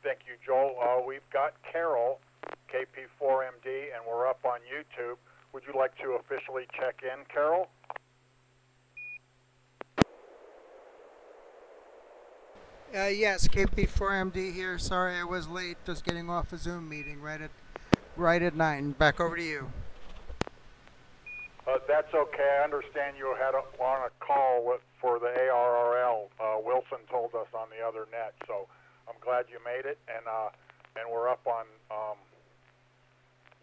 Thank you, Joel. We've got Carol, KP4MD, and we're up on YouTube. Would you like to officially check in, Carol? Yes, KP4MD here. Sorry I was late. Just getting off a Zoom meeting right at 9. Back over to you. That's okay. I understand you had on a call for the ARRL. Wilson told us on the other net, so I'm glad you made it, and we're up on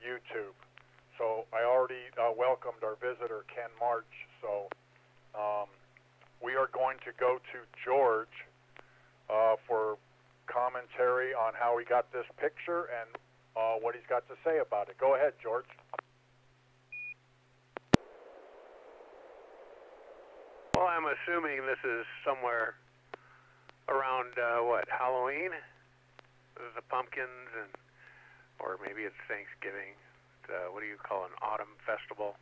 YouTube. So I already welcomed our visitor, Ken March. So we are going to go to George for commentary on how he got this picture and what he's got to say about it. Go ahead, George. Well, I'm assuming this is somewhere around, Halloween? The pumpkins, or maybe it's Thanksgiving. What do you call an autumn festival?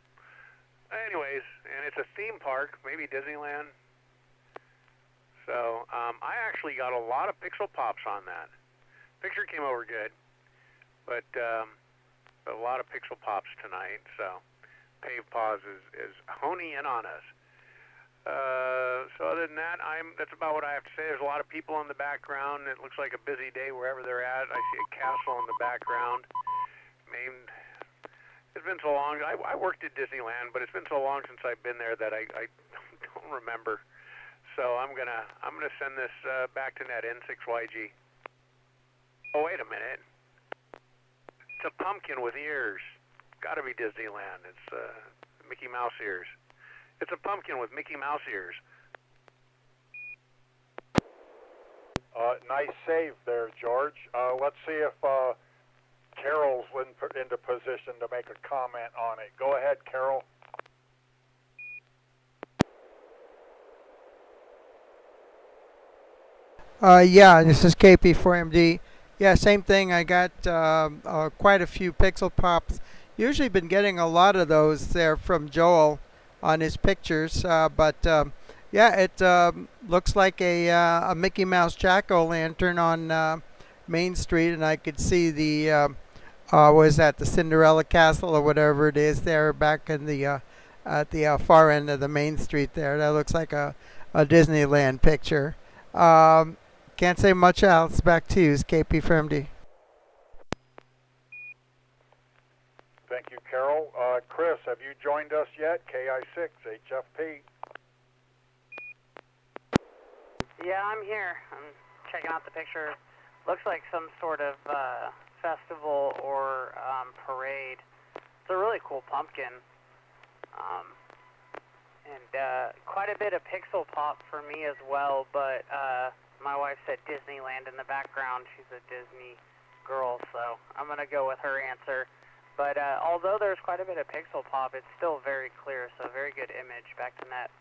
Anyways, and it's a theme park, maybe Disneyland. So I actually got a lot of pixel pops on that. Picture came over good, but a lot of pixel pops tonight. So Pave Pause is honing in on us. So other than that, that's about what I have to say. There's a lot of people in the background. It looks like a busy day wherever they're at. I see a castle in the background. It's been so long. I worked at Disneyland, but it's been so long since I've been there that I don't remember. So I'm gonna send this back to net N6YG. Oh, wait a minute. It's a pumpkin with ears. Got to be Disneyland. It's Mickey Mouse ears. It's a pumpkin with Mickey Mouse ears. Nice save there, George. Let's see if Carol's into position to make a comment on it. Go ahead, Carol. Yeah, this is KP4MD. Yeah, same thing. I got quite a few pixel pops. Usually been getting a lot of those there from Joel on his pictures, but yeah, it looks like a Mickey Mouse jack-o'-lantern on Main Street, and I could see the was that the Cinderella Castle or whatever it is there back in the at the far end of the Main Street there. That looks like a Disneyland picture. Can't say much else. Back to you, KP4MD. Thank you, Carol. Chris, have you joined us yet? KI6 HFP. Yeah, I'm here. I'm checking out the picture. Looks like some sort of festival or parade. It's a really cool pumpkin. And quite a bit of pixel pop for me as well, but my wife said Disneyland in the background. She's a Disney girl, so I'm going to go with her answer. But although there's quite a bit of pixel pop, it's still very clear, so very good image. Back to net.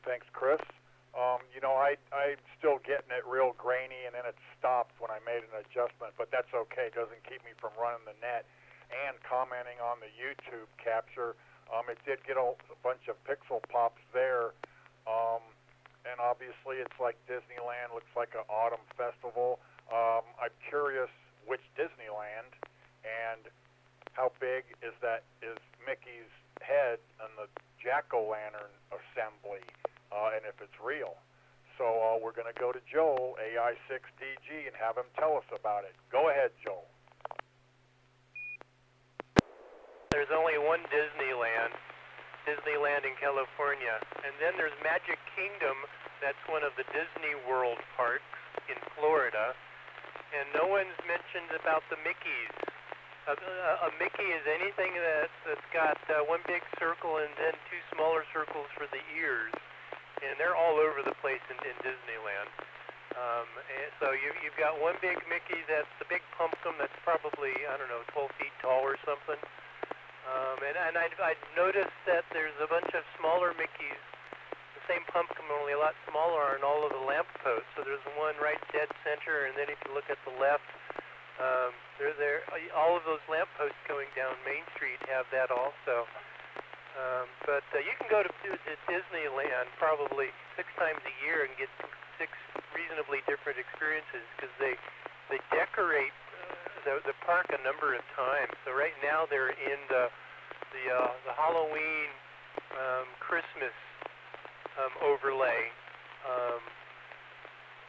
Thanks, Chris. I'm still getting it real grainy, and then it stopped when I made an adjustment, but that's okay. It doesn't keep me from running the net and commenting on the YouTube capture. It did get a bunch of pixel pops there, and obviously it's like Disneyland, looks like an autumn festival. I'm curious which Disneyland, and how big is Mickey's head and the jack-o'-lantern assembly, and if it's real. So we're going to go to Joel, AI6DG, and have him tell us about it. Go ahead, Joel. There's only one Disneyland in California, and then there's Magic Kingdom. That's one of the Disney World parks in Florida, and no one's mentioned about the Mickeys. A Mickey is anything that's got one big circle and then two smaller circles for the ears, and they're all over the place in Disneyland. And so you've got one big Mickey that's the big pumpkin that's probably, 12 feet tall or something. And I've noticed that there's a bunch of smaller Mickeys, the same pumpkin, only a lot smaller on all of the lamp posts. So there's one right dead center, and then if you look at the left, all of those lamp posts going down Main Street have that also. But you can go to Disneyland probably 6 times a year and get 6 reasonably different experiences because they decorate the park a number of times. So right now they're in the Halloween Christmas overlay.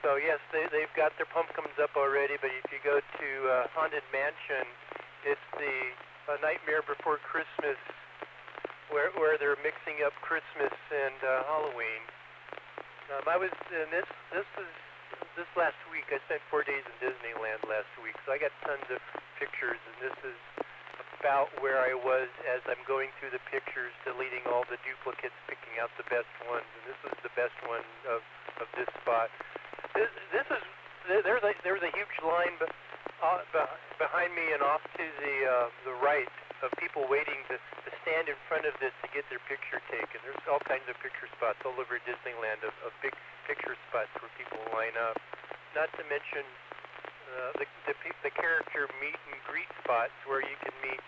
So yes, they've got their pumpkins up already, but if you go to Haunted Mansion, it's the Nightmare Before Christmas, where they're mixing up Christmas and Halloween. I was in this last week. I spent 4 days in Disneyland last week, so I got tons of pictures, and this is about where I was as I'm going through the pictures, deleting all the duplicates, picking out the best ones, and this was the best one of this spot. There's a huge line behind me and off to the right of people waiting to stand in front of this to get their picture taken. There's all kinds of picture spots all over Disneyland of big picture spots where people line up. Not to mention the character meet and greet spots where you can meet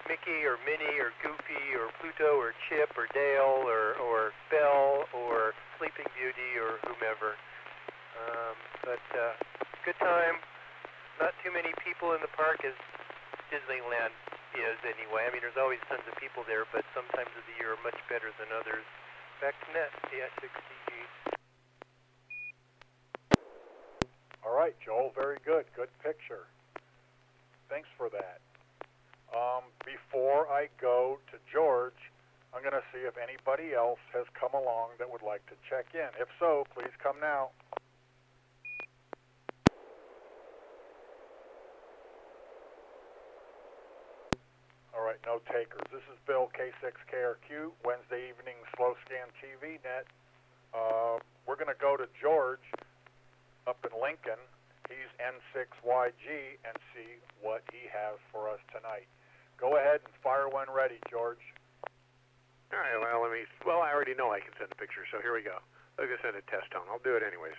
Mickey or Minnie or Goofy or Pluto or Chip or Dale or Belle or Sleeping Beauty or whomever. But good time. Not too many people in the park as Disneyland is anyway. I mean, there's always tons of people there, but some times of the year are much better than others. Back to Net, the N6NA. All right, Joel, very good. Good picture. Thanks for that. Before I go to George, I'm going to see if anybody else has come along that would like to check in. If so, please come now. All right, no takers. This is Bill, K6KRQ, Wednesday evening Slow Scan TV Net. We're going to go to George up in Lincoln. He's N6YG, and see what he has for us tonight. Go ahead and fire when ready, George. All right, well, I already know I can send a picture, so here we go. Let's just send a test tone. I'll do it anyways.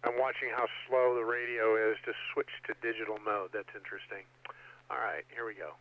I'm watching how slow the radio is to switch to digital mode. That's interesting. All right, here we go.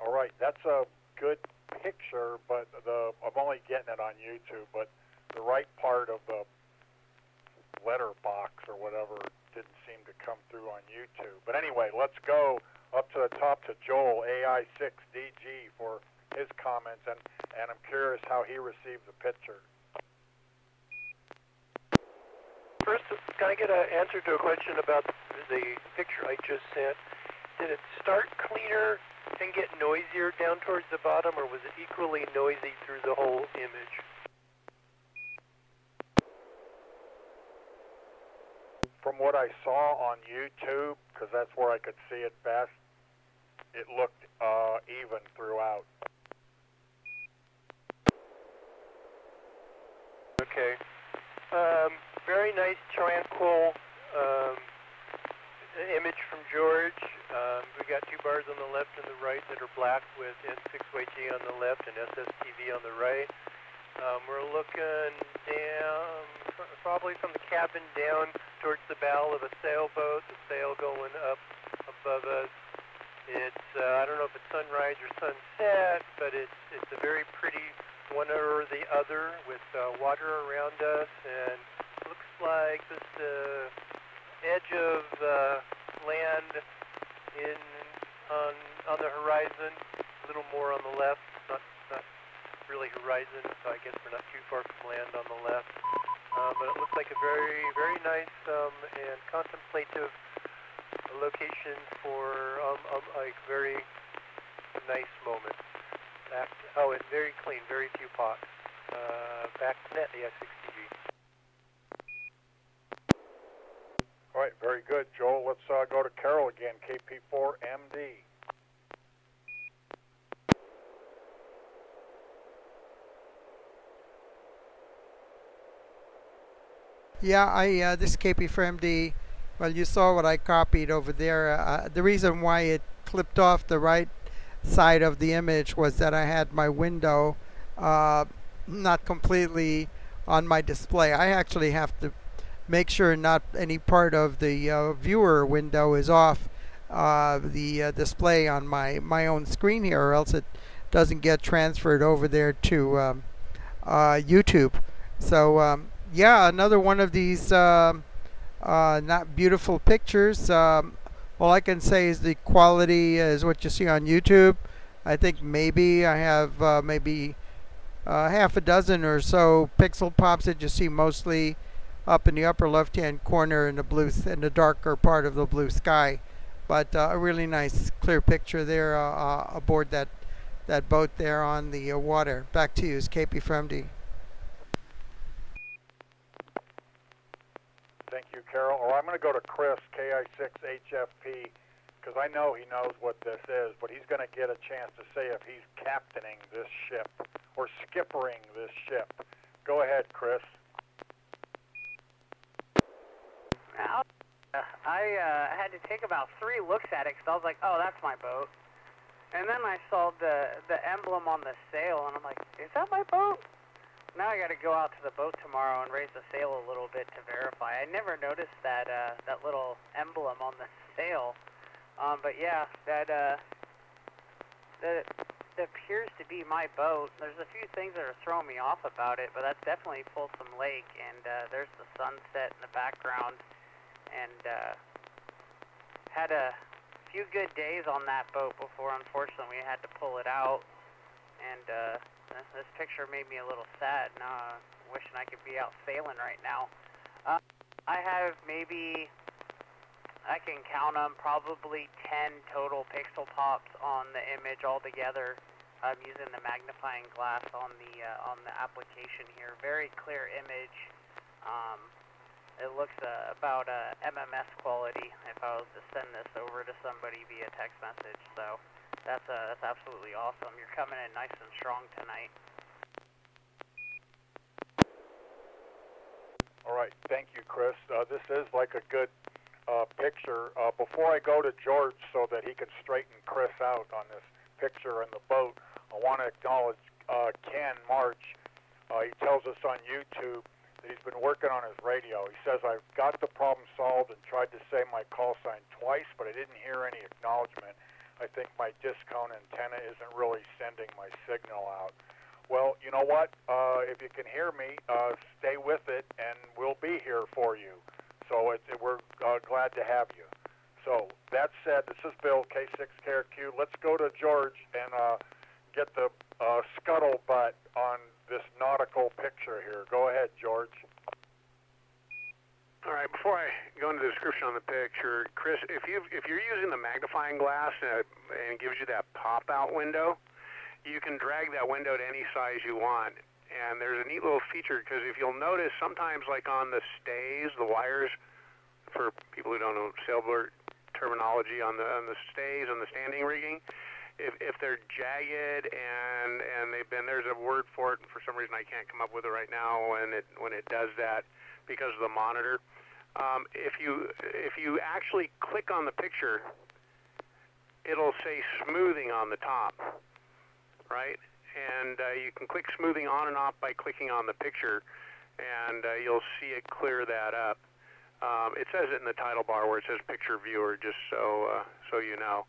All right, that's a good picture, but I'm only getting it on YouTube, but the right part of the letter box or whatever didn't seem to come through on YouTube. But anyway, let's go up to the top to Joel, AI6DG, for his comments, and I'm curious how he received the picture. First, can I get an answer to a question about the picture I just sent? Did it start cleaner and get noisier down towards the bottom, or was it equally noisy through the whole image? From what I saw on YouTube, because that's where I could see it best, it looked even throughout. Okay. Very nice, tranquil image from George. We got two bars on the left and the right that are black with N6NA on the left and SSTV on the right. We're looking down, probably from the cabin down towards the bow of a sailboat, the sail going up above us. It's, I don't know if it's sunrise or sunset, but it's a very pretty one or the other with water around us, and looks like just the edge of land on the horizon, a little more on the left, not really horizon, so I guess we're not too far from land on the left. But it looks like a very, very nice and contemplative location for like very nice moment. And very clean, very few pots. Back to net, the S6TV. All right, very good, Joel. Let's go to Carol again, KP4MD. Yeah, this is KP4MD. Well, you saw what I copied over there. The reason why it clipped off the right side of the image was that I had my window not completely on my display. I actually have to make sure not any part of the viewer window is off the display on my own screen here, or else it doesn't get transferred over there to YouTube. So yeah, another one of these not beautiful pictures. All I can say is the quality is what you see on YouTube. I think maybe I have maybe half a dozen or so pixel pops that you see mostly up in the upper left-hand corner in the darker part of the blue sky. But a really nice clear picture there aboard that boat there on the water. Back to you, is KP4MD. Thank you, Carol. Or I'm going to go to Chris, KI6HFP, because I know he knows what this is, but he's going to get a chance to say if he's captaining this ship or skippering this ship. Go ahead, Chris. I had to take about 3 looks at it because I was like, oh, that's my boat. And then I saw the emblem on the sail, and I'm like, is that my boat? Now I got to go out to the boat tomorrow and raise the sail a little bit to verify. I never noticed that little emblem on the sail. But yeah, that appears to be my boat. There's a few things that are throwing me off about it, but that's definitely Folsom Lake, and there's the sunset in the background. And had a few good days on that boat before, unfortunately, we had to pull it out. And this picture made me a little sad. Now wishing I could be out sailing right now. I have maybe, I can count them, probably 10 total pixel pops on the image altogether. I'm using the magnifying glass on the application here. Very clear image. It looks about MMS quality if I was to send this over to somebody via text message. So that's absolutely awesome. You're coming in nice and strong tonight. All right, thank you, Chris. This is like a good picture. Before I go to George so that he can straighten Chris out on this picture in the boat, I want to acknowledge Ken March. He tells us on YouTube that he's been working on his radio. He says, I've got the problem solved and tried to say my call sign twice, but I didn't hear any acknowledgement. I think my discount antenna isn't really sending my signal out. Well, you know what? If you can hear me, stay with it, and we'll be here for you. So we're glad to have you. So that said, this is Bill, K6KRQ. Let's go to George and get the scuttlebutt on this nautical picture here. Go ahead, George. All right, before I go into the description on the picture, Chris, if you're using the magnifying glass and it gives you that pop-out window, you can drag that window to any size you want. And there's a neat little feature, because if you'll notice, sometimes like on the stays, the wires, for people who don't know sailboat terminology, on the stays, on the standing rigging, if they're jagged and there's a word for it, and for some reason I can't come up with it right now when it does that because of the monitor. If you actually click on the picture, it'll say smoothing on the top, right? And you can click smoothing on and off by clicking on the picture, and you'll see it clear that up. It says it in the title bar where it says picture viewer, just so you know.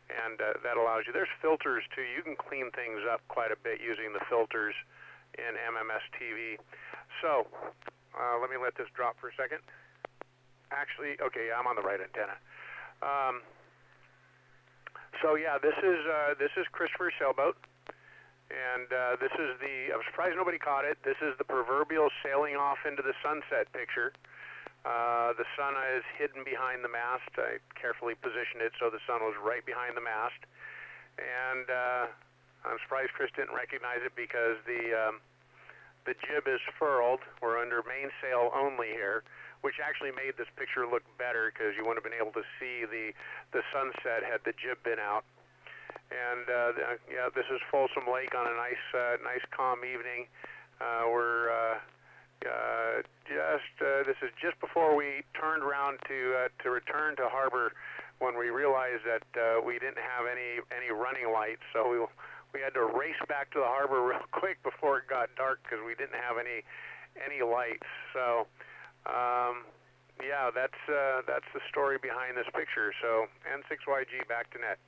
And that allows you. There's filters too. You can clean things up quite a bit using the filters in MMS TV. So let me let this drop for a second. Actually, okay, I'm on the right antenna. So yeah, this is Christopher's sailboat, and this is I'm surprised nobody caught it. This is the proverbial sailing off into the sunset picture. The sun is hidden behind the mast. I carefully positioned it so the sun was right behind the mast. And I'm surprised Chris didn't recognize it because the jib is furled. We're under mainsail only here, which actually made this picture look better because you wouldn't have been able to see the sunset had the jib been out. And yeah, this is Folsom Lake on a nice calm evening. This is just before we turned around to return to harbor, when we realized that we didn't have any running lights, so we had to race back to the harbor real quick before it got dark because we didn't have any lights. So yeah, that's the story behind this picture. So N6YG, back to net.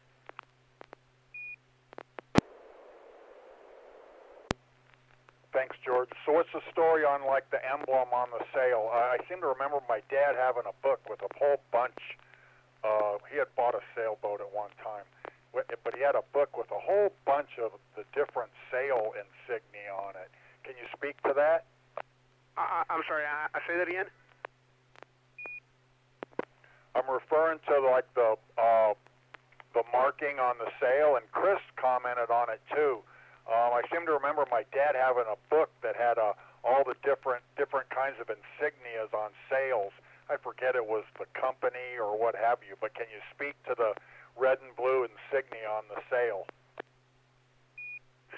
Thanks, George. So what's the story on, like, the emblem on the sail? I seem to remember my dad having a book with a whole bunch. He had bought a sailboat at one time, but he had a book with a whole bunch of the different sail insignia on it. Can you speak to that? I'm sorry, I say that again? I'm referring to, like, the marking on the sail, and Chris commented on it, too. I seem to remember my dad having a book that had all the different kinds of insignias on sails. I forget it was the company or what have you, but can you speak to the red and blue insignia on the sail?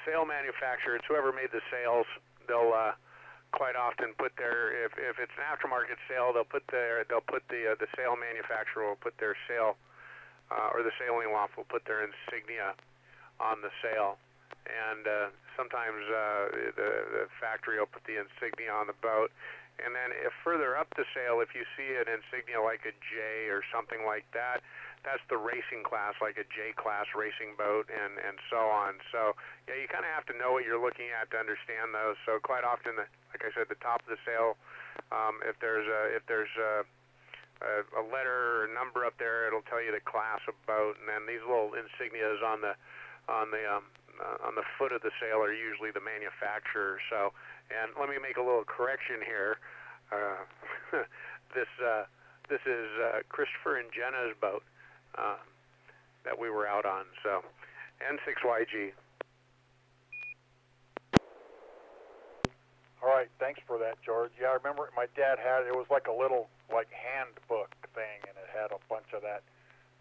Sail manufacturer, it's whoever made the sails. They'll quite often put their, if it's an aftermarket sail, the sail manufacturer will put their sail, or the sailing loft will put their insignia on the sail. And sometimes the factory will put the insignia on the boat. And then if further up the sail, if you see an insignia like a J or something like that, that's the racing class, like a J-class racing boat, and so on. So yeah, you kind of have to know what you're looking at to understand those. So quite often, like I said, the top of the sail, if there's a letter or number up there, it'll tell you the class of boat. And then these little insignias on the foot of the sail are usually the manufacturer. So, and let me make a little correction here. This is Christopher and Jenna's boat that we were out on. So, N6YG. All right, thanks for that, George. Yeah, I remember my dad had it was like a little handbook thing, and it had a bunch of that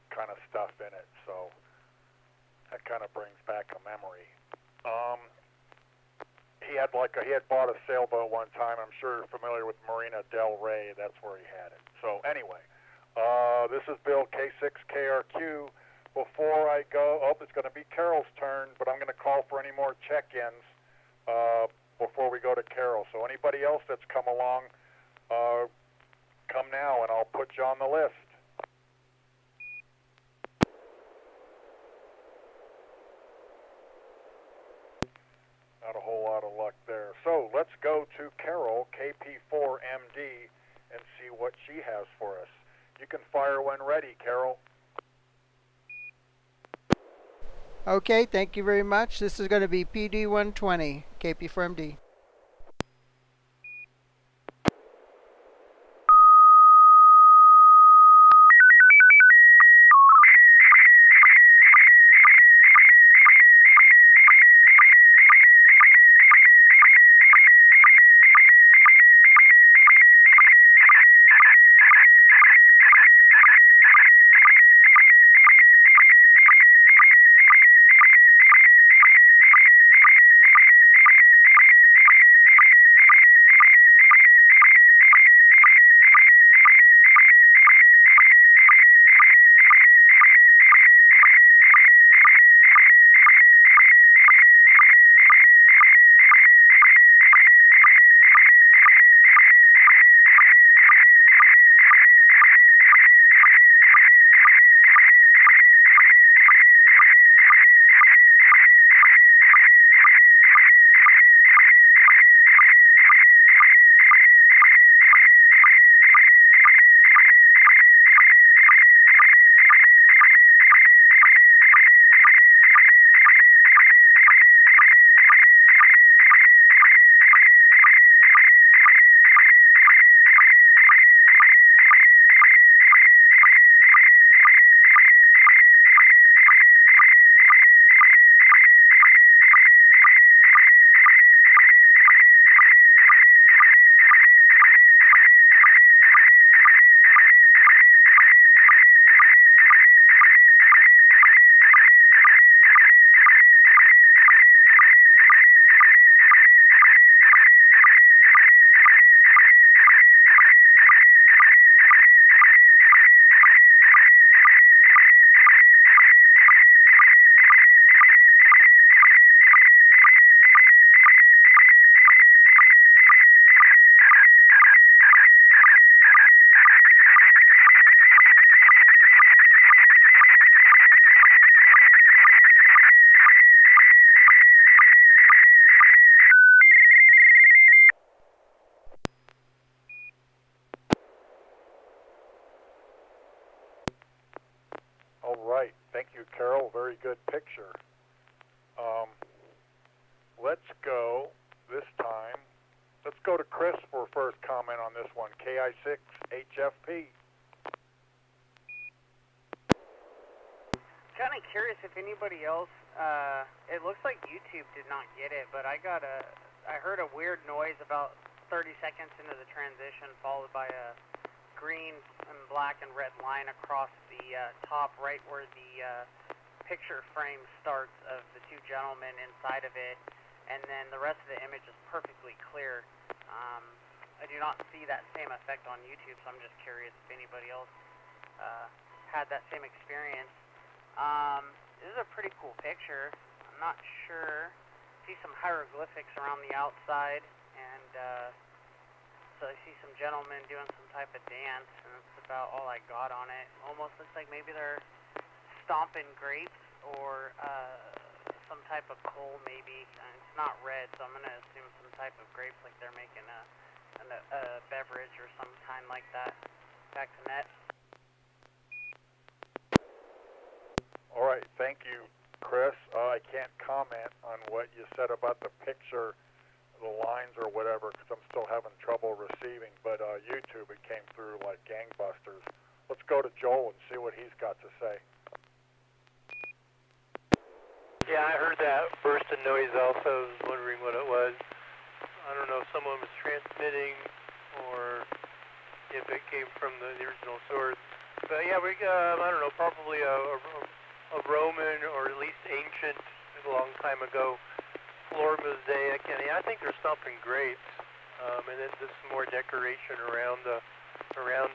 kind of stuff in it. So that kind of brings back a memory. He had bought a sailboat one time. I'm sure you're familiar with Marina Del Rey. That's where he had it. So anyway, this is Bill, K6KRQ. Before I go, it's going to be Carol's turn, but I'm going to call for any more check-ins before we go to Carol. So anybody else that's come along, come now, and I'll put you on the list. Not a whole lot of luck there. So let's go to Carol, KP4MD, and see what she has for us. You can fire when ready, Carol. Okay, thank you very much. This is going to be PD 120, KP4MD. All right. Thank you, Carol. Very good picture. Let's go this time. Let's go to Chris for first comment on this one. KI6HFP. Kind of curious if anybody else. It looks like YouTube did not get it, but I heard a weird noise about 30 seconds into the transition, followed by a green and black and red line across the top, right where the picture frame starts of the two gentlemen inside of it, and then the rest of the image is perfectly clear. I do not see that same effect on YouTube, so I'm just curious if anybody else had that same experience. This is a pretty cool picture. I'm not sure. See some hieroglyphics around the outside, and so I see some gentlemen doing some type of dance, and that's about all I got on it. Almost looks like maybe they're stomping grapes or some type of coal, maybe. And it's not red, so I'm going to assume some type of grapes, like they're making a beverage or some kind like that. Back to net. All right. Thank you, Chris. I can't comment on what you said about the picture, the lines or whatever, because I'm still having trouble receiving. But YouTube, it came through like gangbusters. Let's go to Joel and see what he's got to say. Yeah, I heard that burst of noise also. I was wondering what it was. I don't know if someone was transmitting or if it came from the original source. But yeah, I don't know, probably a Roman or at least ancient, a long time ago, floor mosaic. And yeah, I think there's something great. And then just some more decoration around it, around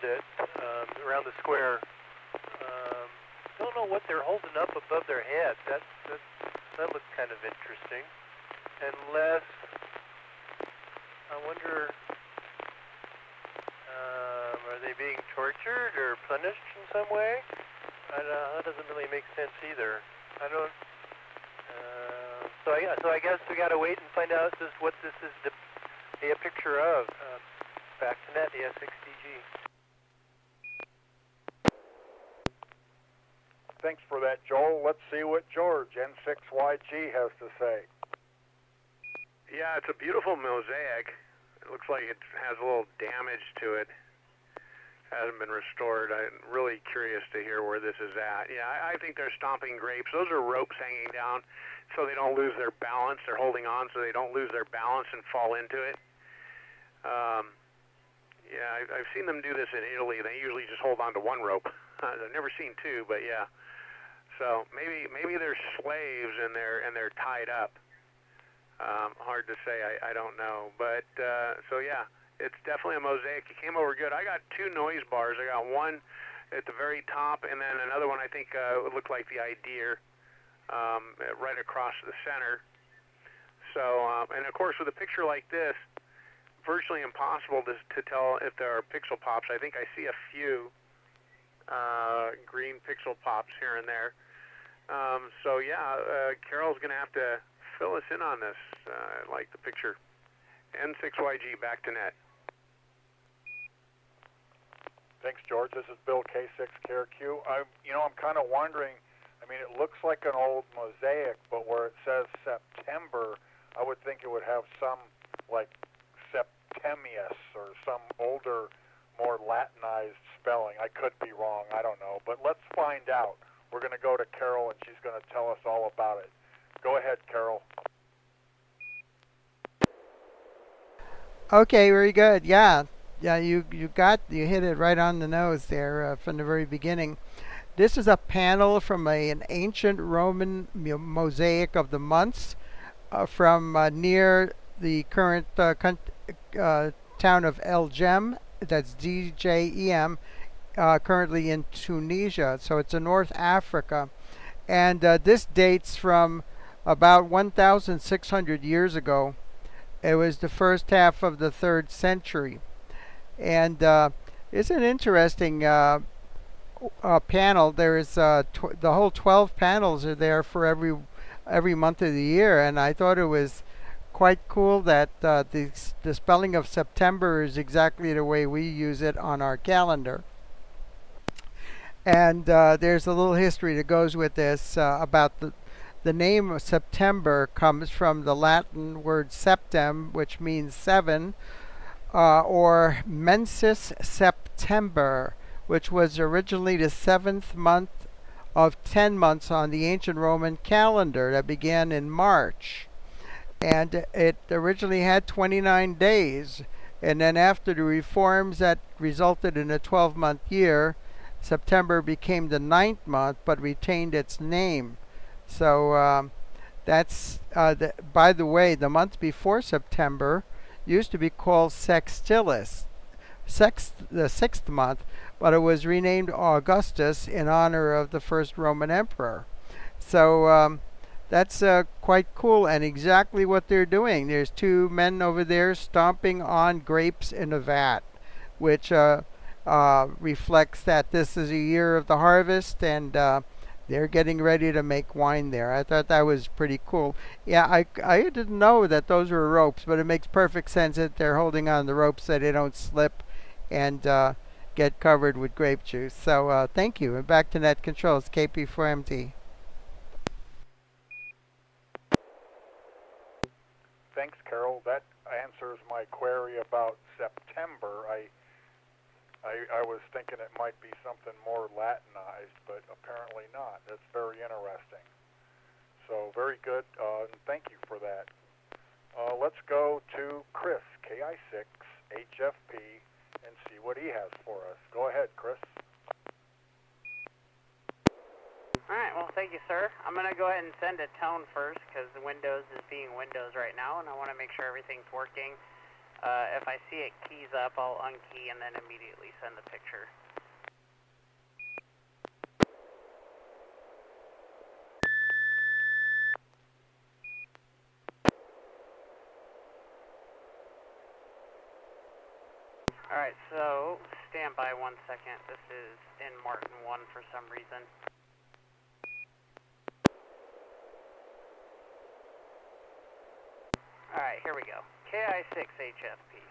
the square. Don't know what they're holding up above their head. That looks kind of interesting. Unless, I wonder, are they being tortured or punished in some way? That doesn't really make sense either. I don't. So I guess we got to wait and find out just what this is a picture of. Back to net, the S6TG. thanks for that, Joel. Let's see what George, N6YG, has to say. Yeah, it's a beautiful mosaic. It looks like it has a little damage to it. Hasn't been restored. I'm really curious to hear where this is at. Yeah, I think they're stomping grapes. Those are ropes hanging down so they don't lose their balance. They're holding on so they don't lose their balance and fall into it. Yeah, I've seen them do this in Italy. They usually just hold on to one rope. I've never seen two, but yeah. So maybe they're slaves and they're tied up. Hard to say. I don't know. But so yeah. It's definitely a mosaic. It came over good. I got two noise bars. I got one at the very top, and then another one I think would look like the idea right across the center. So, and of course, with a picture like this, virtually impossible to tell if there are pixel pops. I think I see a few green pixel pops here and there. So yeah, Carol's going to have to fill us in on this. I like the picture. N6YG, back to net. Thanks, George. This is Bill, K6KRQ. I'm kind of wondering, I mean, it looks like an old mosaic, but where it says September, I would think it would have some, like, Septemius or some older, more Latinized spelling. I could be wrong. I don't know. But let's find out. We're going to go to Carol, and she's going to tell us all about it. Go ahead, Carol. Okay, very good. Yeah, you hit it right on the nose there from the very beginning. This is a panel from an ancient Roman mosaic of the months from near the current town of El Jem. That's DJEM, currently in Tunisia. So it's in North Africa, and this dates from about 1,600 years ago. It was the first half of the 3rd century. And it's an interesting panel. There is the whole 12 panels are there for every month of the year. And I thought it was quite cool that the spelling of September is exactly the way we use it on our calendar. And there's a little history that goes with this about the name of September comes from the Latin word septem, which means 7, or mensis September, which was originally the 7th month of 10 months on the ancient Roman calendar that began in March. And it originally had 29 days. And then after the reforms that resulted in a 12-month year, September became the 9th month but retained its name. So that's, by the way, the month before September used to be called Sextilis, the 6th month, but it was renamed Augustus in honor of the first Roman emperor. So that's quite cool and exactly what they're doing. There's two men over there stomping on grapes in a vat, which reflects that this is a year of the harvest, and they're getting ready to make wine there. I thought that was pretty cool. Yeah, I didn't know that those were ropes, but it makes perfect sense that they're holding on the ropes so they don't slip and get covered with grape juice. So thank you. And back to Net Controls, KP4MT. Thanks, Carol. That answers my query about September. I was thinking it might be something more Latinized, but apparently not. That's very interesting. So very good, and thank you for that. Let's go to Chris, KI6HFP, and see what he has for us. Go ahead, Chris. All right, well, thank you, sir. I'm going to go ahead and send a tone first because Windows is being Windows right now, and I want to make sure everything's working. If I see it keys up, I'll unkey and then immediately send the picture. Alright, so stand by 1 second. This is in Martin 1 for some reason. Alright, here we go. KI6HFP.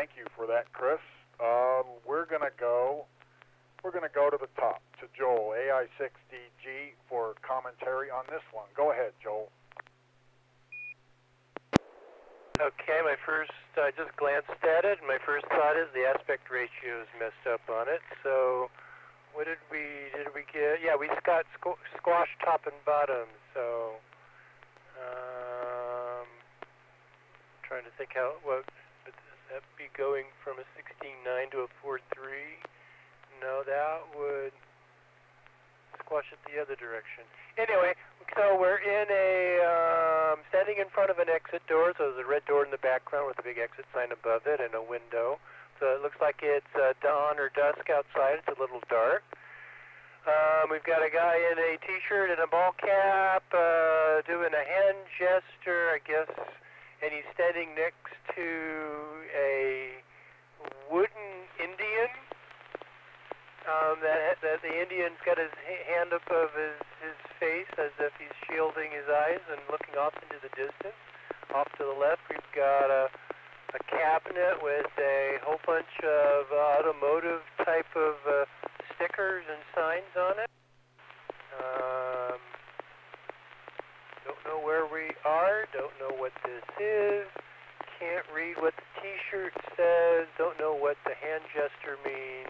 Thank you for that, Chris. We're gonna go to the top, to Joel, AI6DG, for commentary on this one. Go ahead, Joel. Okay, I just glanced at it, and my first thought is the aspect ratio is messed up on it. So, what did we get? Yeah, we got squash top and bottom. So, trying to think would that be going from a 16.9 to a 4.3? No, that would squash it the other direction. Anyway, so we're in standing in front of an exit door. So there's a red door in the background with a big exit sign above it and a window. So it looks like it's dawn or dusk outside. It's a little dark. We've got a guy in a t-shirt and a ball cap doing a hand gesture, I guess, and he's standing next to a wooden Indian. That the Indian's got his hand above his face as if he's shielding his eyes and looking off into the distance. Off to the left, we've got a cabinet with a whole bunch of automotive type of stickers and signs on it. Don't know where we are, don't know what this is, can't read what the t-shirt says, don't know what the hand gesture means.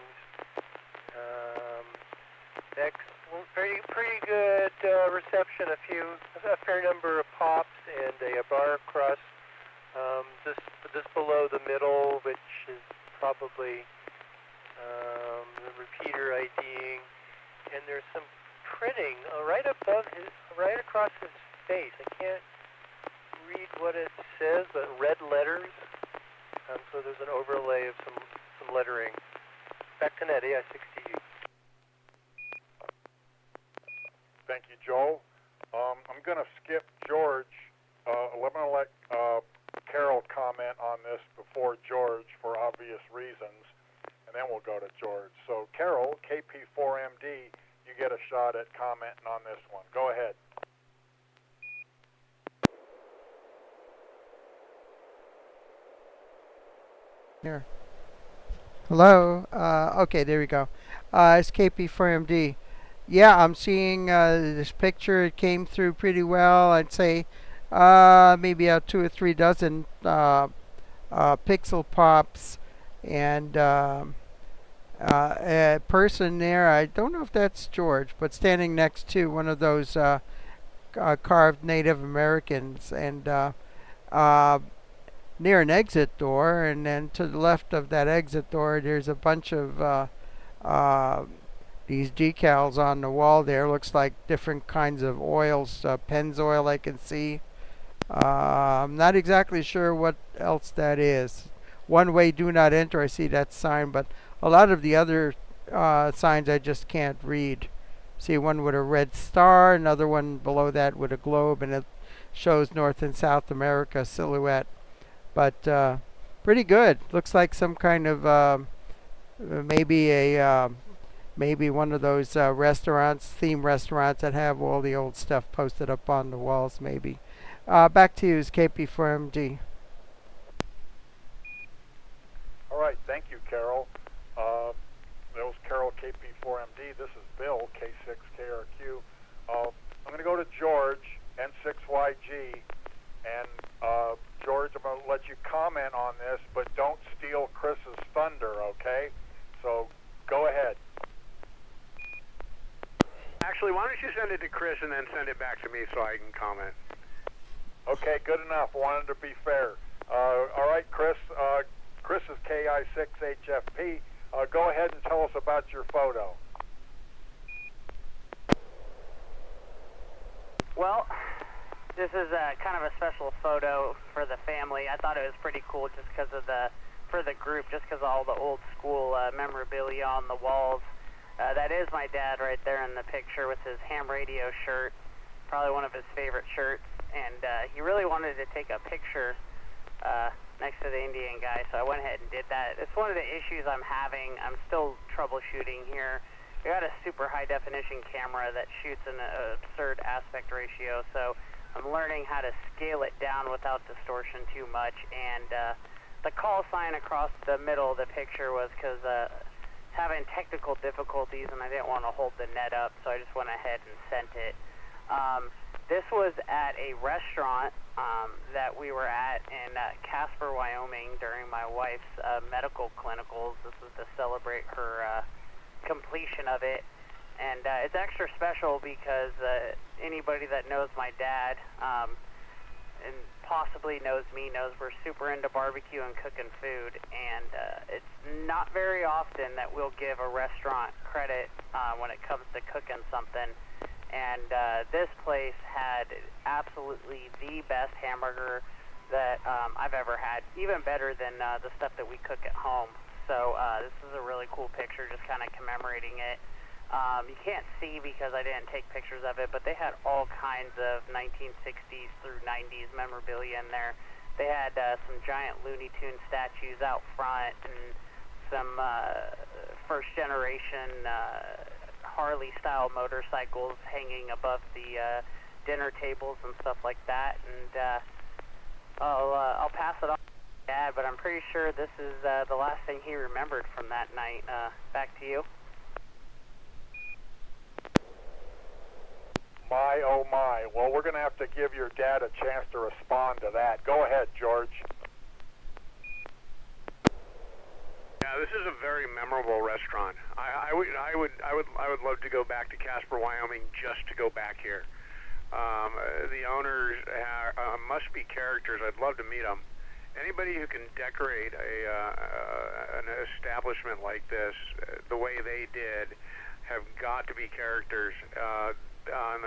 Excellent, pretty good reception. A fair number of pops and a bar across just below the middle, which is probably the repeater IDing. And there's some printing right across his face. I can't read what it says, but red letters. So there's an overlay of some lettering. Back to net, AI6DG. Thank you, Joel. I'm going to skip George. I'm going to let Carol comment on this before George for obvious reasons, and then we'll go to George. So, Carol, KP4MD, you get a shot at commenting on this one. Go ahead. Here. Hello. Okay, there we go. It's KP4MD. Yeah, I'm seeing this picture. It came through pretty well. I'd say maybe 2 or 3 dozen pixel pops, and a person there. I don't know if that's George, but standing next to one of those carved Native Americans, and near an exit door, and then to the left of that exit door, there's a bunch of these decals on the wall there. Looks like different kinds of oils, Pennzoil I can see. I'm not exactly sure what else that is. One way, do not enter, I see that sign, but a lot of the other signs I just can't read. See one with a red star, another one below that with a globe, and it shows North and South America silhouette. But pretty good. Looks like some kind of maybe one of those restaurants, theme restaurants that have all the old stuff posted up on the walls, maybe. Back to you, is KP4MD. All right, thank you, Carol. That was Carol, KP4MD. This is Bill, K6KRQ. I'm going to go to George, N6YG, and George, I'm going to let you comment on this, but don't steal Chris's thunder, okay? So go ahead. Actually, why don't you send it to Chris and then send it back to me so I can comment? Okay, good enough. Wanted to be fair. All right, Chris. Chris is KI6HFP. Go ahead and tell us about your photo. Well, this is kind of a special photo for the family. I thought it was pretty cool just because of for the group, just because of all the old school memorabilia on the walls. That is my dad right there in the picture with his ham radio shirt, probably one of his favorite shirts, and he really wanted to take a picture next to the Indian guy, so I went ahead and did that. It's one of the issues I'm having. I'm still troubleshooting here. I got a super high definition camera that shoots an absurd aspect ratio, so I'm learning how to scale it down without distortion too much, and the call sign across the middle of the picture was because having technical difficulties and I didn't want to hold the net up, so I just went ahead and sent it. This was at a restaurant that we were at in Casper, Wyoming during my wife's medical clinicals. This was to celebrate her completion of it. And it's extra special because anybody that knows my dad and possibly knows me knows we're super into barbecue and cooking food. And it's not very often that we'll give a restaurant credit when it comes to cooking something. And this place had absolutely the best hamburger that I've ever had, even better than the stuff that we cook at home. So this is a really cool picture, just kind of commemorating it. You can't see because I didn't take pictures of it, but they had all kinds of 1960s through 90s memorabilia in there. They had some giant Looney Tunes statues out front and some first generation Harley-style motorcycles hanging above the dinner tables and stuff like that. And I'll pass it off to Dad, but I'm pretty sure this is the last thing he remembered from that night. Back to you. My, oh my. Well, we're going to have to give your dad a chance to respond to that. Go ahead, George. Yeah, this is a very memorable restaurant. I would love to go back to Casper, Wyoming, just to go back here. The owners must be characters. I'd love to meet them. Anybody who can decorate an establishment like this the way they did have got to be characters. On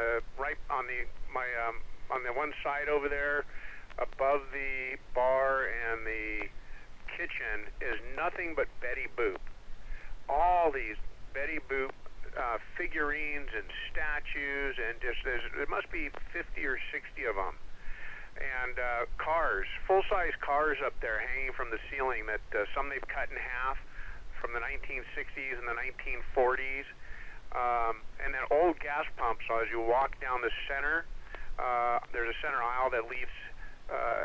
the one side over there, above the bar and the kitchen, is nothing but Betty Boop. All these Betty Boop figurines and statues, and just there must be 50 or 60 of them. And cars, full-size cars up there hanging from the ceiling that some they've cut in half from the 1960s and the 1940s. And then old gas pumps. So as you walk down the center, there's a center aisle that leads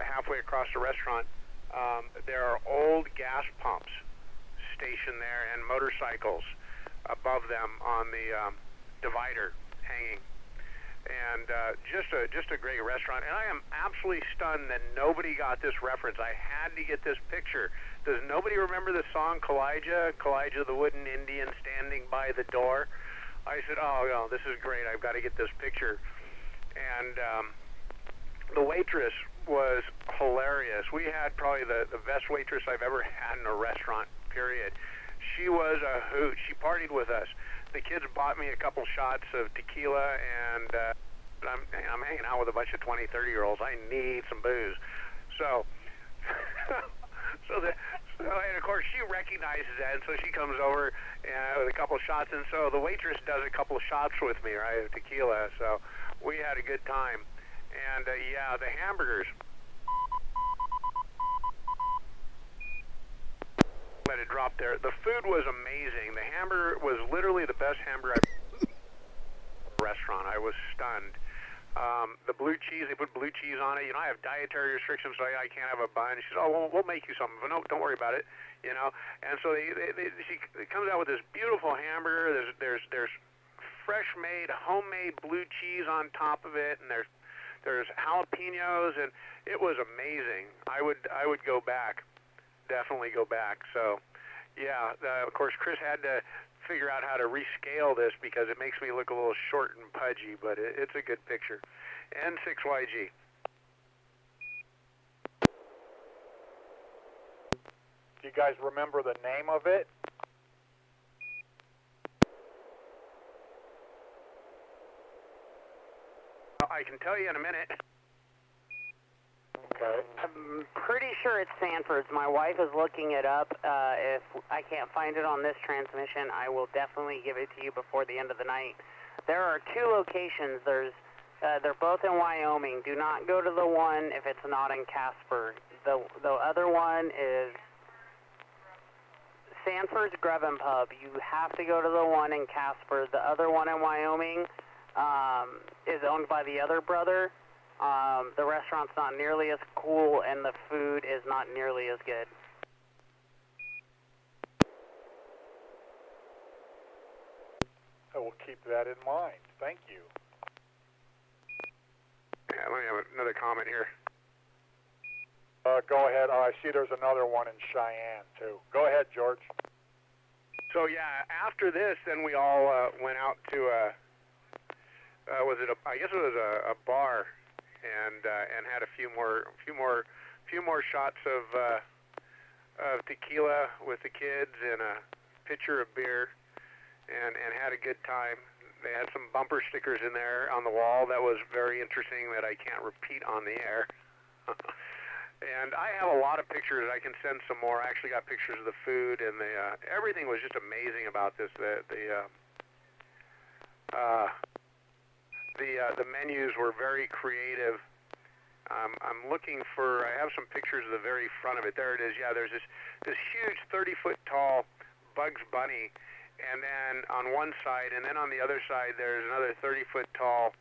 halfway across the restaurant. There are old gas pumps stationed there and motorcycles above them on the divider hanging. And just a great restaurant. And I am absolutely stunned that nobody got this reference. I had to get this picture. Does nobody remember the song Kalijah? Kalijah the wooden Indian standing by the door? I said, oh, no, this is great. I've got to get this picture. And the waitress was hilarious. We had probably the best waitress I've ever had in a restaurant, period. She was a hoot. She partied with us. The kids bought me a couple shots of tequila, and I'm hanging out with a bunch of 20, 30-year-olds. I need some booze. So, and of course, she recognizes that, and so she comes over with a couple of shots, and so the waitress does a couple of shots with me, right, of tequila, so we had a good time. And, yeah, the hamburgers. Let it drop there. The food was amazing. The hamburger was literally the best hamburger I've ever had in a restaurant. I was stunned. The blue cheese, they put blue cheese on it. You know, I have dietary restrictions, so I can't have a bun. She says, oh, well, we'll make you something. But no, don't worry about it, you know. And so she comes out with this beautiful hamburger. There's fresh-made, homemade blue cheese on top of it, and there's jalapenos, and it was amazing. I would go back, definitely go back. So, yeah, of course, Chris had to figure out how to rescale this because it makes me look a little short and pudgy, but it's a good picture. N6YG. Do you guys remember the name of it? I can tell you in a minute. Okay. I'm pretty sure it's Sanford's. My wife is looking it up. If I can't find it on this transmission, I will definitely give it to you before the end of the night. There are two locations. They're both in Wyoming. Do not go to the one if it's not in Casper. The other one is Sanford's Grub and Pub. You have to go to the one in Casper. The other one in Wyoming is owned by the other brother. The restaurant's not nearly as cool, and the food is not nearly as good. I will keep that in mind. Thank you. Yeah, let me have another comment here. Go ahead. I see there's another one in Cheyenne, too. Go ahead, George. So yeah, after this, then we all went out to I guess it was a bar, and had a few more shots of tequila with the kids and a pitcher of beer, and had a good time. They had some bumper stickers in there on the wall that was very interesting that I can't repeat on the air. And I have a lot of pictures. I can send some more. I actually got pictures of the food, and everything was just amazing about this. The menus were very creative. I'm looking for. I have some pictures of the very front of it. There it is. Yeah, there's this huge 30-foot tall Bugs Bunny, and then on one side, and then on the other side, there's another 30-foot tall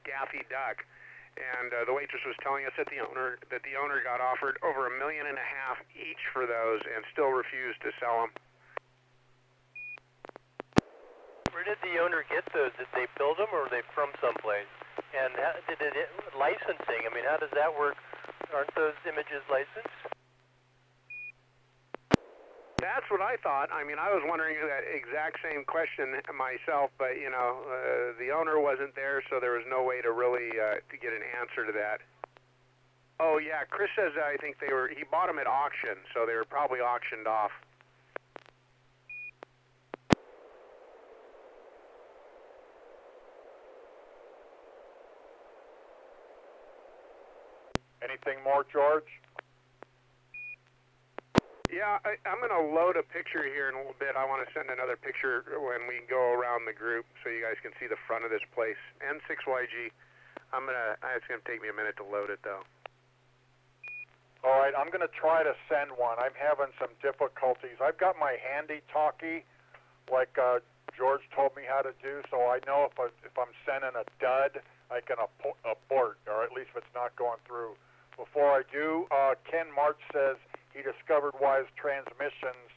Daffy Duck. And the waitress was telling us that the owner got offered over $1.5 million each for those, and still refused to sell them. Where did the owner get those? Did they build them, or were they from someplace? And licensing? I mean, how does that work? Aren't those images licensed? That's what I thought. I mean, I was wondering that exact same question myself, but the owner wasn't there, so there was no way to really to get an answer to that. Oh yeah, Chris says I think he bought them at auction, so they were probably auctioned off. Anything more, George? Yeah, I'm going to load a picture here in a little bit. I want to send another picture when we go around the group so you guys can see the front of this place. N6YG. It's going to take me a minute to load it, though. All right, I'm going to try to send one. I'm having some difficulties. I've got my handy talkie, like George told me how to do, so I know if I'm sending a dud, I can abort, or at least if it's not going through. Before I do, Ken March says he discovered why his transmissions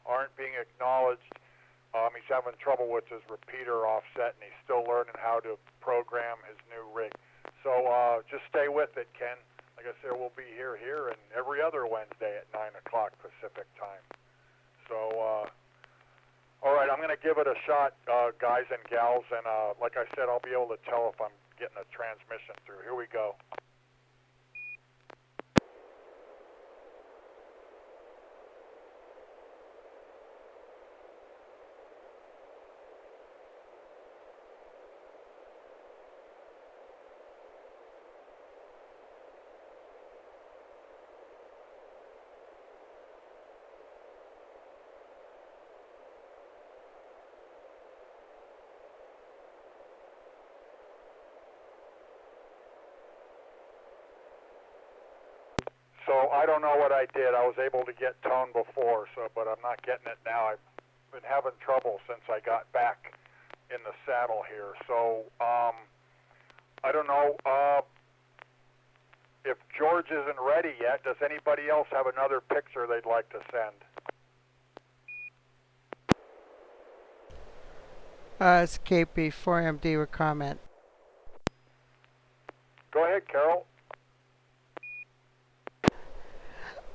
aren't being acknowledged. He's having trouble with his repeater offset, and he's still learning how to program his new rig. So just stay with it, Ken. Like I said, we'll be here, and every other Wednesday at 9 o'clock Pacific time. So, all right, I'm going to give it a shot, guys and gals, and like I said, I'll be able to tell if I'm getting a transmission through. Here we go. So I don't know what I did. I was able to get tone before, but I'm not getting it now. I've been having trouble since I got back in the saddle here. So I don't know if George isn't ready yet. Does anybody else have another picture they'd like to send? It's KP4MD with comment. Go ahead, Carol.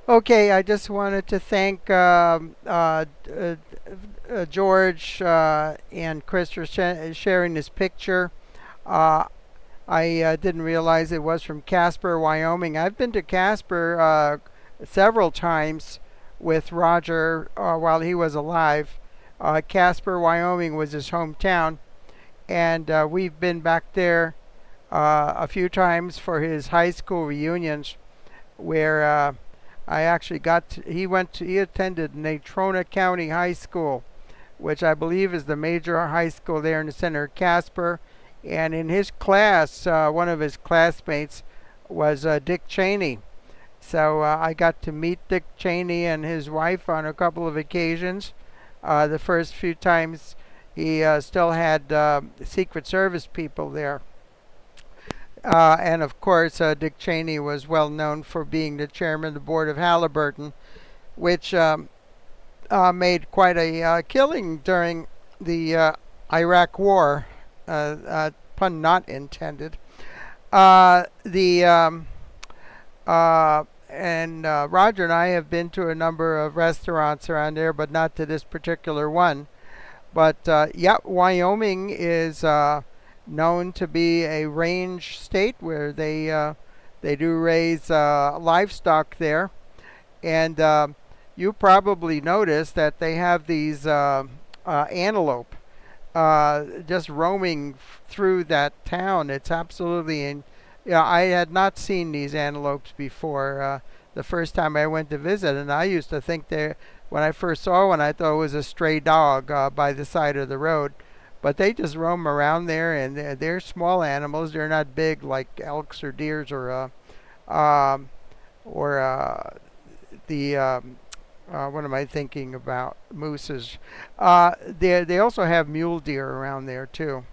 Okay, I just wanted to thank George and Chris for sharing this picture. I didn't realize it was from Casper, Wyoming. I've been to Casper several times with Roger while he was alive. Casper, Wyoming was his hometown, and we've been back there a few times for his high school reunions, where I actually he attended Natrona County High School, which I believe is the major high school there in the center of Casper. And in his class, one of his classmates was Dick Cheney. So I got to meet Dick Cheney and his wife on a couple of occasions. The first few times he still had Secret Service people there. And of course, Dick Cheney was well known for being the chairman of the board of Halliburton, which made quite a killing during the Iraq War. Pun not intended. And Roger and I have been to a number of restaurants around there, but not to this particular one. But yeah, Wyoming is known to be a range state where they do raise livestock there, and you probably noticed that they have these antelope just roaming through that town. It's absolutely yeah, I had not seen these antelopes before the first time I went to visit, and I used to think when I first saw one, I thought it was a stray dog by the side of the road. But they just roam around there, and they're small animals. They're not big like elks or deers or the what am I thinking about? Mooses. They also have mule deer around there too.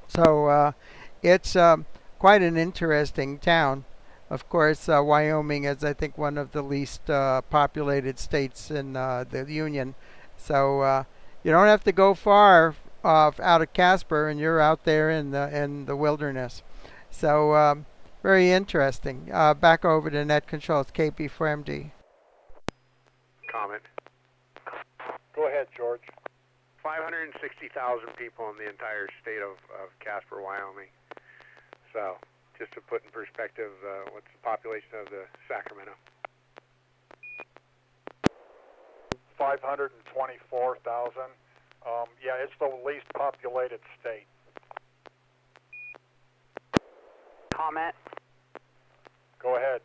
So it's quite an interesting town. Of course, Wyoming is, I think, one of the least populated states in the Union. So you don't have to go far out of Casper, and you're out there in the wilderness. So very interesting. Back over to Net Control. It's KP for MD. Comment. Go ahead, George. 560,000 people in the entire state of Casper, Wyoming. So, just to put in perspective, what's the population of the Sacramento? 524,000. Yeah, it's the least populated state. Comment. Go ahead.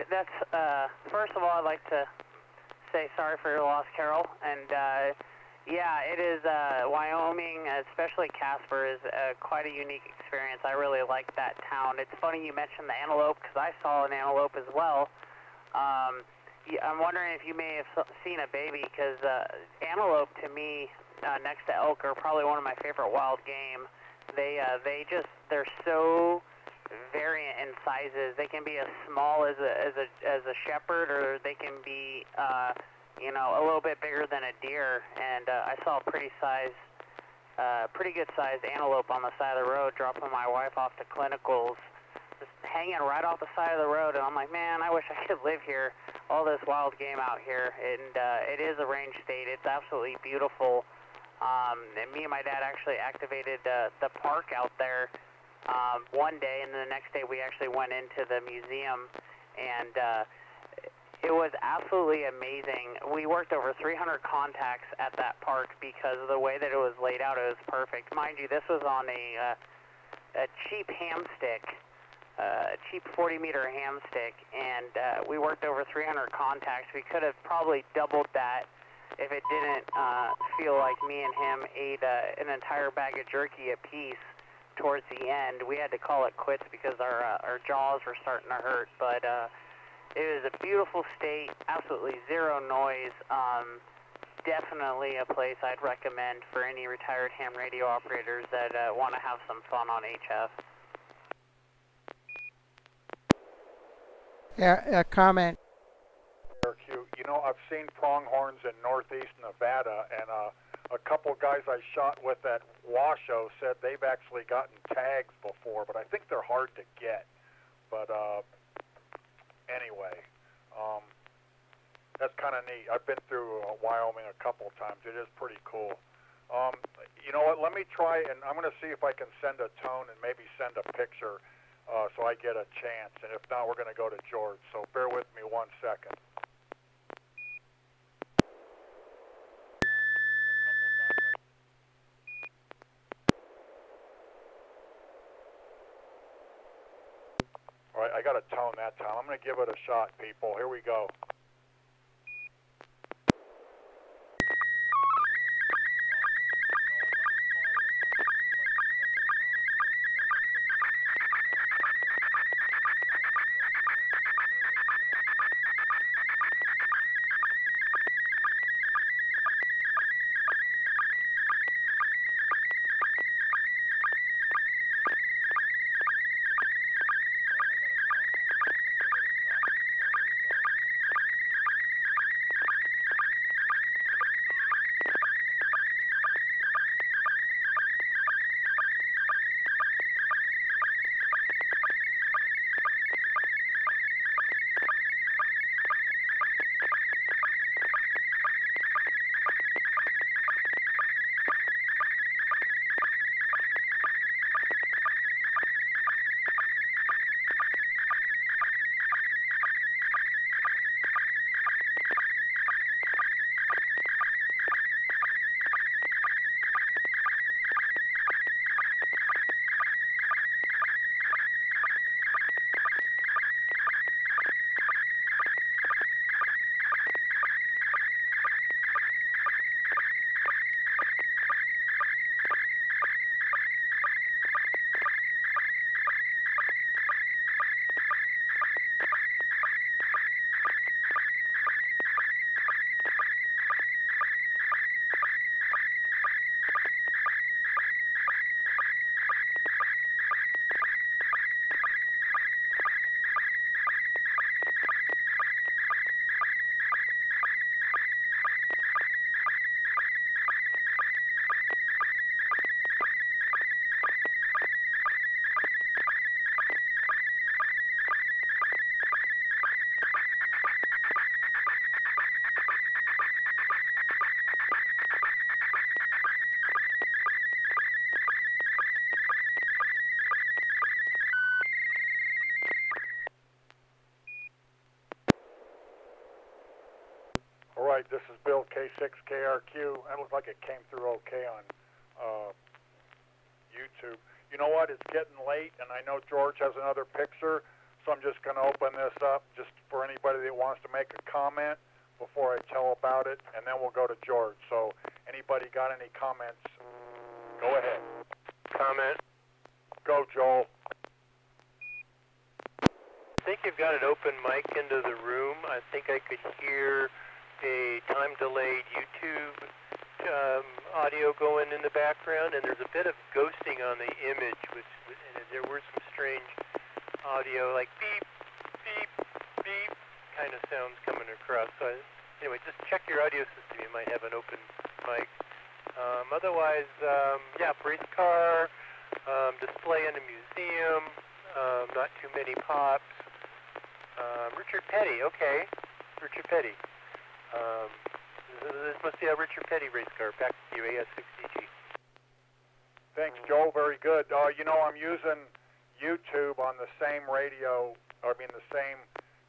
That's first of all, I'd like to say sorry for your loss, Carol. And yeah, it is Wyoming, especially Casper, is quite a unique experience. I really like that town. It's funny you mentioned the antelope because I saw an antelope as well. I'm wondering if you may have seen a baby because antelope to me, next to elk, are probably one of my favorite wild game. They're so variant in sizes. They can be as small as a shepherd, or they can be a little bit bigger than a deer. And I saw a pretty good sized antelope on the side of the road, dropping my wife off to clinicals, just hanging right off the side of the road. And I'm like, man, I wish I could live here. All this wild game out here, and it is a range state. It's absolutely beautiful. And me and my dad actually activated the park out there one day, and then the next day we actually went into the museum, and it was absolutely amazing. We worked over 300 contacts at that park because of the way that it was laid out. It was perfect. Mind you, this was on a cheap ham stick, cheap 40-meter ham stick, and we worked over 300 contacts. We could have probably doubled that if it didn't feel like me and him ate an entire bag of jerky apiece towards the end. We had to call it quits because our jaws were starting to hurt, but it was a beautiful state, absolutely zero noise. Definitely a place I'd recommend for any retired ham radio operators that want to have some fun on HF. Yeah, a comment. You know, I've seen pronghorns in northeast Nevada, and a couple guys I shot with at Washoe said they've actually gotten tags before, but I think they're hard to get. But anyway, that's kind of neat. I've been through Wyoming a couple times. It is pretty cool. You know what? Let me try, and I'm going to see if I can send a tone and maybe send a picture so I get a chance. And if not, we're going to go to George. So bear with me 1 second. All right, I got a tone that time. I'm going to give it a shot, people. Here we go. right, this is Bill K6KRQ. That looks like it came through okay on YouTube. You know what? It's getting late, and I know George has another picture, so I'm just going to open this up just for anybody that wants to make a comment before I tell about it, and then we'll go to George. So anybody got any comments? Go ahead. Comment. Go, Joel. I think you've got an open mic into the room. I think I could hear a time-delayed YouTube audio going in the background, and there's a bit of ghosting on the image, and there were some strange audio, like beep, beep, beep, kind of sounds coming across. So anyway, just check your audio system. You might have an open mic. Otherwise, yeah, race car, display in a museum, not too many pops. Richard Petty, okay. Richard Petty. This must be a Richard Petty race car. Back to you, AS6DG. Thanks, Joel. Very good. You know, I'm using YouTube on the same radio, the same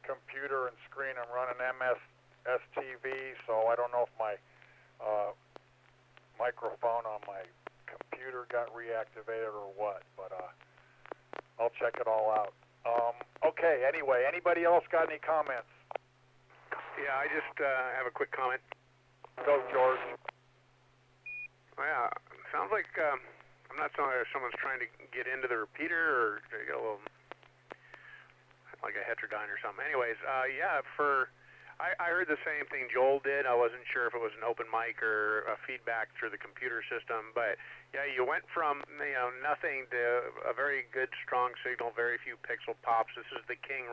computer and screen. I'm running SSTV, so I don't know if my microphone on my computer got reactivated or what, but I'll check it all out. Okay, anyway, anybody else got any comments? Yeah, I just have a quick comment. Go, George. Yeah, sounds like I'm not sure if someone's trying to get into the repeater or they get a little like a heterodyne or something. Anyways, yeah, I heard the same thing Joel did. I wasn't sure if it was an open mic or a feedback through the computer system, but yeah, you went from nothing to a very good, strong signal, very few pixel pops. This is the King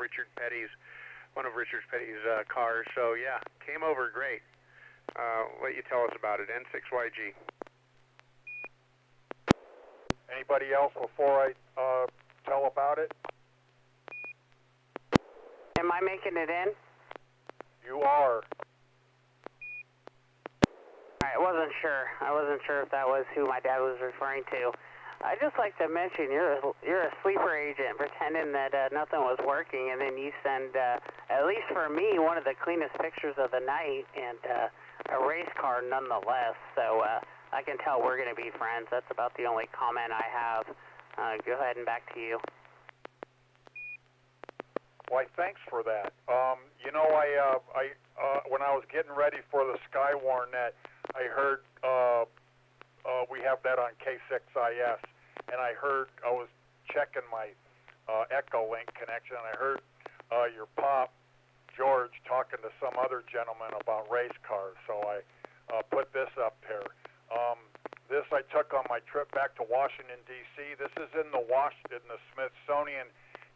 one of Richard Petty's cars. So yeah, came over great. Let you tell us about it. N6YG. Anybody else before I tell about it? Am I making it in? You are. I wasn't sure. I wasn't sure if that was who my dad was referring to. I'd just like to mention you're a sleeper agent pretending that nothing was working, and then you send, at least for me, one of the cleanest pictures of the night and a race car nonetheless. So I can tell we're going to be friends. That's about the only comment I have. Go ahead and back to you. Why, thanks for that. You know, I when I was getting ready for the Skywarn Net, I heard we have that on K6IS, and I was checking my Echo Link connection, and I heard your pop, George, talking to some other gentleman about race cars, so I put this up here. This I took on my trip back to Washington, D.C. This is in the Smithsonian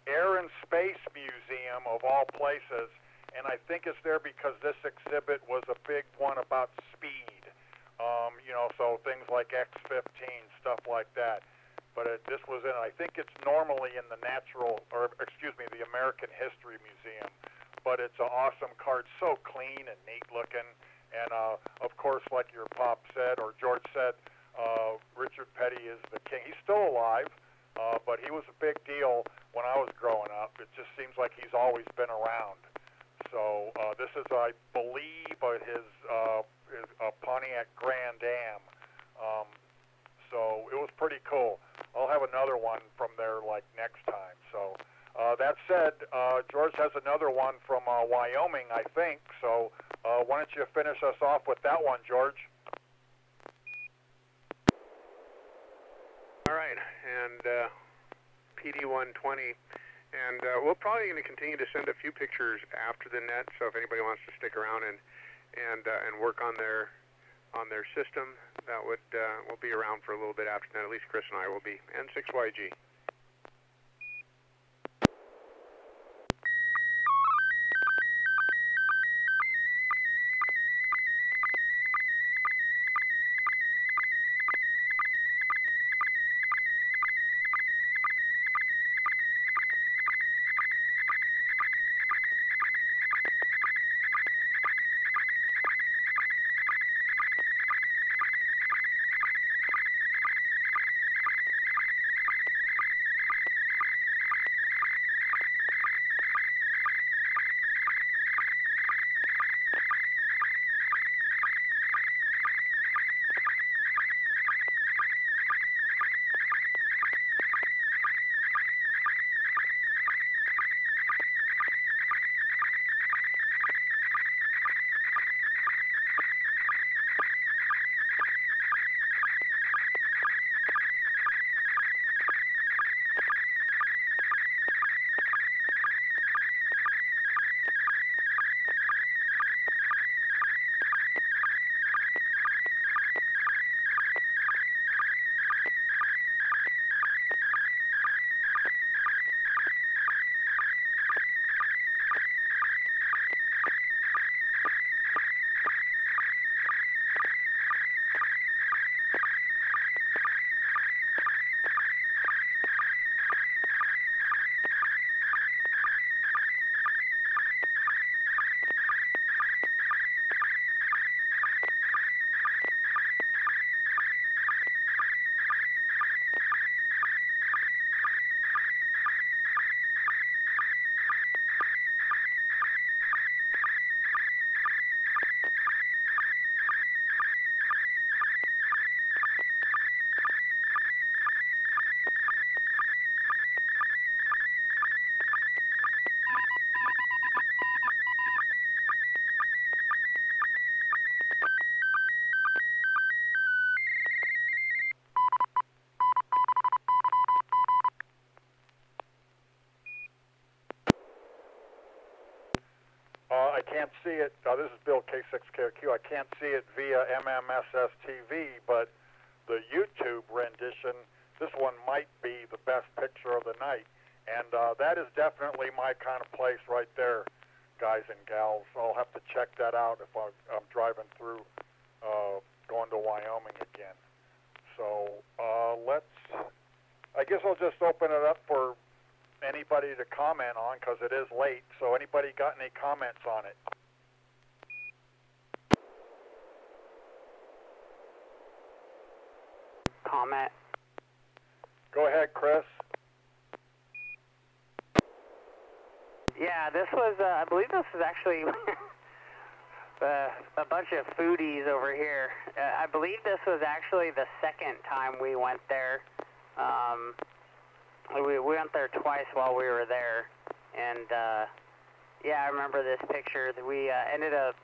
Air and Space Museum, of all places, and I think it's there because this exhibit was a big one about speed. So things like X-15, stuff like that. But this was in, I think it's normally in the the American History Museum. But it's an awesome car. It's so clean and neat looking. And of course, like your pop said, or George said, Richard Petty is the king. He's still alive, but he was a big deal when I was growing up. It just seems like he's always been around. So this is, I believe, his Pontiac Grand Am. So it was pretty cool. I'll have another one from there like next time. So that said, George has another one from Wyoming, I think. So why don't you finish us off with that one, George? All right, and PD120. And we're probably going to continue to send a few pictures after the net, so if anybody wants to stick around and work on their system, that will be around for a little bit after that. At least Chris and I will be. N6YG. can't see it. This is Bill K6KQ. I can't see it via SSTV, but the YouTube rendition, this one might be the best picture of the night. And that is definitely my kind of place right there, guys and gals. I'll have to check that out if I'm driving through, going to Wyoming again. So I guess I'll just open it up for anybody to comment on, because it is late. So anybody got any comments on it? Comment. Go ahead, Chris. Yeah, this was, I believe this was actually a bunch of foodies over here. I believe this was actually the second time we went there. We went there twice while we were there, and yeah, I remember this picture. We ended up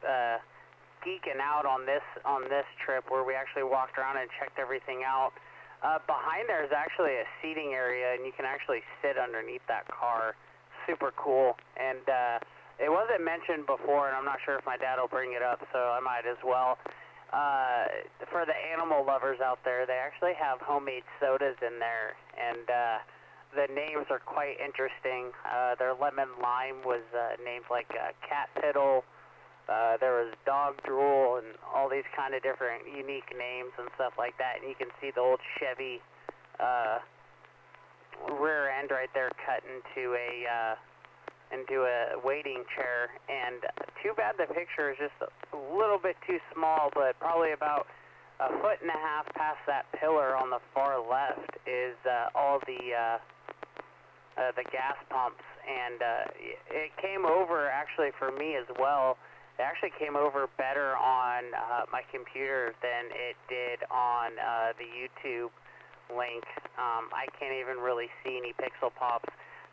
geeking out on this trip, where we actually walked around and checked everything out. Behind there is actually a seating area, and you can actually sit underneath that car. Super cool. And it wasn't mentioned before, and I'm not sure if my dad will bring it up, so I might as well. For the animal lovers out there, they actually have homemade sodas in there, and the names are quite interesting. Their lemon lime was named like cat piddle. There was dog drool, and all these kind of different unique names and stuff like that. And you can see the old Chevy rear end right there cut into a waiting chair. And too bad the picture is just a little bit too small, but probably about 1.5 feet past that pillar on the far left is all the gas pumps. And it came over, actually, for me as well. It actually came over better on my computer than it did on the YouTube link. I can't even really see any pixel pops.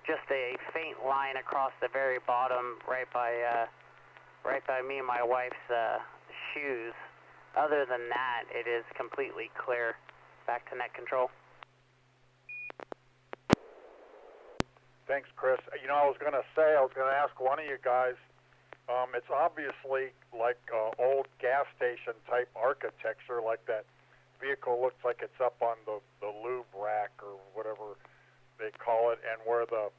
Just a faint line across the very bottom, right by me and my wife's shoes. Other than that, it is completely clear. Back to net control. Thanks, Chris. You know, I was going to ask one of you guys. It's obviously like old gas station type architecture, like that vehicle looks like it's up on the lube rack or whatever they call it, and where the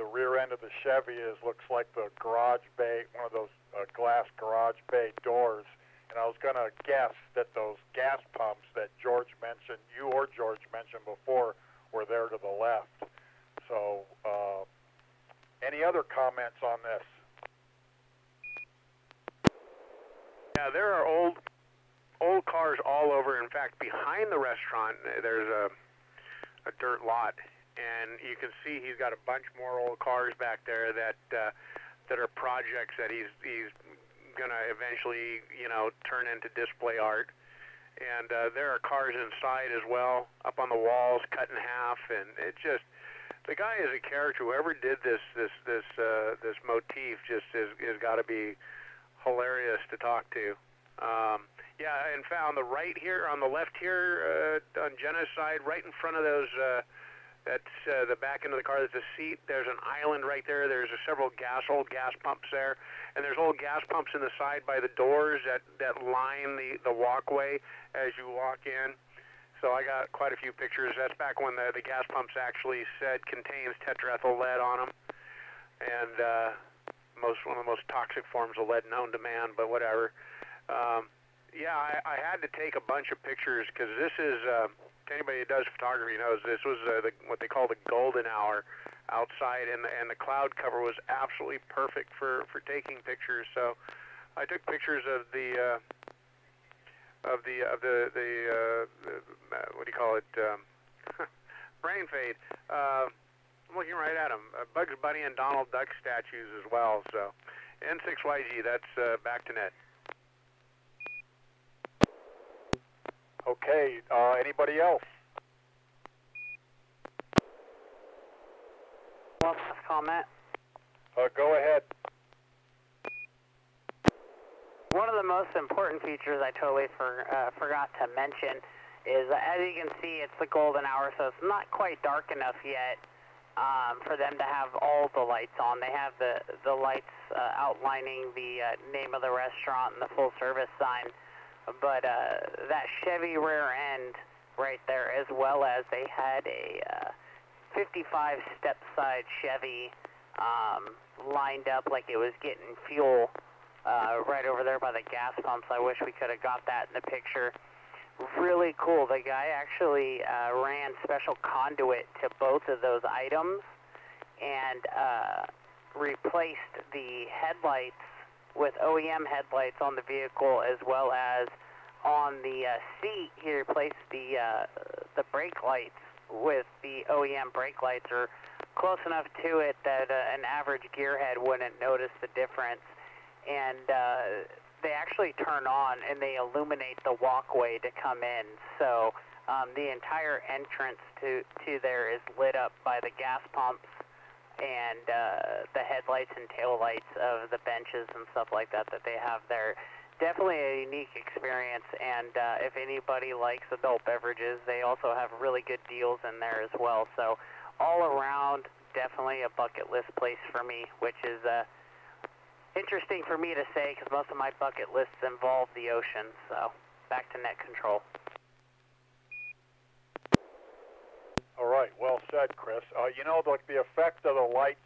rear end of the Chevy looks like the garage bay, one of those glass garage bay doors. And I was going to guess that those gas pumps that George mentioned, you or George mentioned before, were there to the left. So, any other comments on this? Yeah, there are old cars all over. In fact, behind the restaurant, there's a dirt lot, and you can see he's got a bunch more old cars back there that are projects that he's gonna eventually, turn into display art. And there are cars inside as well, up on the walls, cut in half, and it just, the guy is a character. Whoever did this motif just has got to be hilarious to talk to. Yeah, and on the right here, on the left here, on Jenna's side, right in front of those, that's the back end of the car, there's a seat, there's an island right there, there's several old gas pumps there, and there's old gas pumps in the side by the doors that line the walkway as you walk in. So I got quite a few pictures. That's back when the gas pumps actually said contains tetraethyl lead on them, and one of the most toxic forms of lead known to man, but whatever. Yeah, I had to take a bunch of pictures because this is, anybody who does photography knows, this was what they call the golden hour outside, and the cloud cover was absolutely perfect for taking pictures. So I took pictures of the what do you call it, brain fade. I'm looking right at them. Bugs Bunny and Donald Duck statues as well. So N6YG, that's back to net. Okay, anybody else? One last comment. Go ahead. One of the most important features I totally forgot to mention is, as you can see, it's the golden hour, so it's not quite dark enough yet. for them to have all the lights on. They have the lights outlining the name of the restaurant and the full service sign. But that Chevy rear end right there, as well as they had a 55 step side Chevy lined up like it was getting fuel right over there by the gas pumps. I wish we could have got that in the picture. Really cool. The guy actually ran special conduit to both of those items and replaced the headlights with OEM headlights on the vehicle, as well as on the seat. He replaced the brake lights with the OEM brake lights, or close enough to it that an average gearhead wouldn't notice the difference. And they actually turn on and they illuminate the walkway to come in. So the entire entrance to there is lit up by the gas pumps and the headlights and taillights of the benches and stuff like that they have there. Definitely a unique experience, and if anybody likes adult beverages, they also have really good deals in there as well. So all around, definitely a bucket list place for me, which is interesting for me to say because most of my bucket lists involve the ocean. So back to net control. All right, well said, Chris. You know, the effect of the lights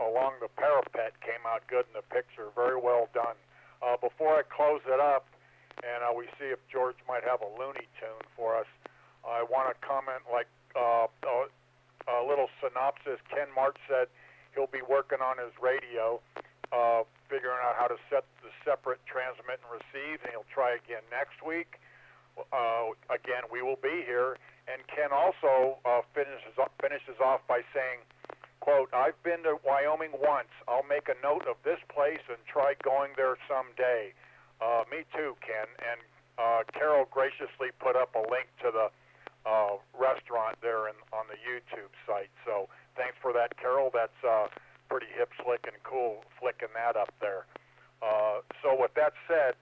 along the parapet came out good in the picture. Very well done. Before I close it up, and we see if George might have a Looney Tune for us, I want to comment like a little synopsis. Ken March said he'll be working on his radio, figuring out how to set the separate transmit and receive, and he'll try again next week. Again, we will be here. And Ken also finishes off by saying, quote, "I've been to Wyoming once. I'll make a note of this place and try going there someday." Me too, Ken. And Carol graciously put up a link to the restaurant there on the YouTube site. So thanks for that, Carol. That's pretty hip, slick, and cool flicking that up there. So with that said,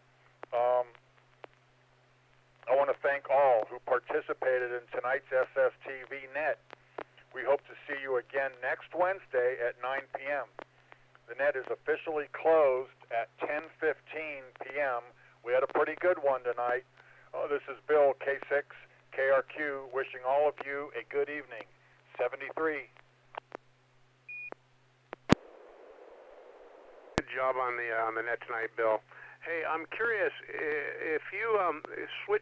I want to thank all who participated in tonight's SSTV Net. We hope to see you again next Wednesday at 9 p.m. The net is officially closed at 10:15 p.m. We had a pretty good one tonight. This is Bill, K6, KRQ, wishing all of you a good evening. 73. Good job on the net tonight, Bill. Hey, I'm curious if you switch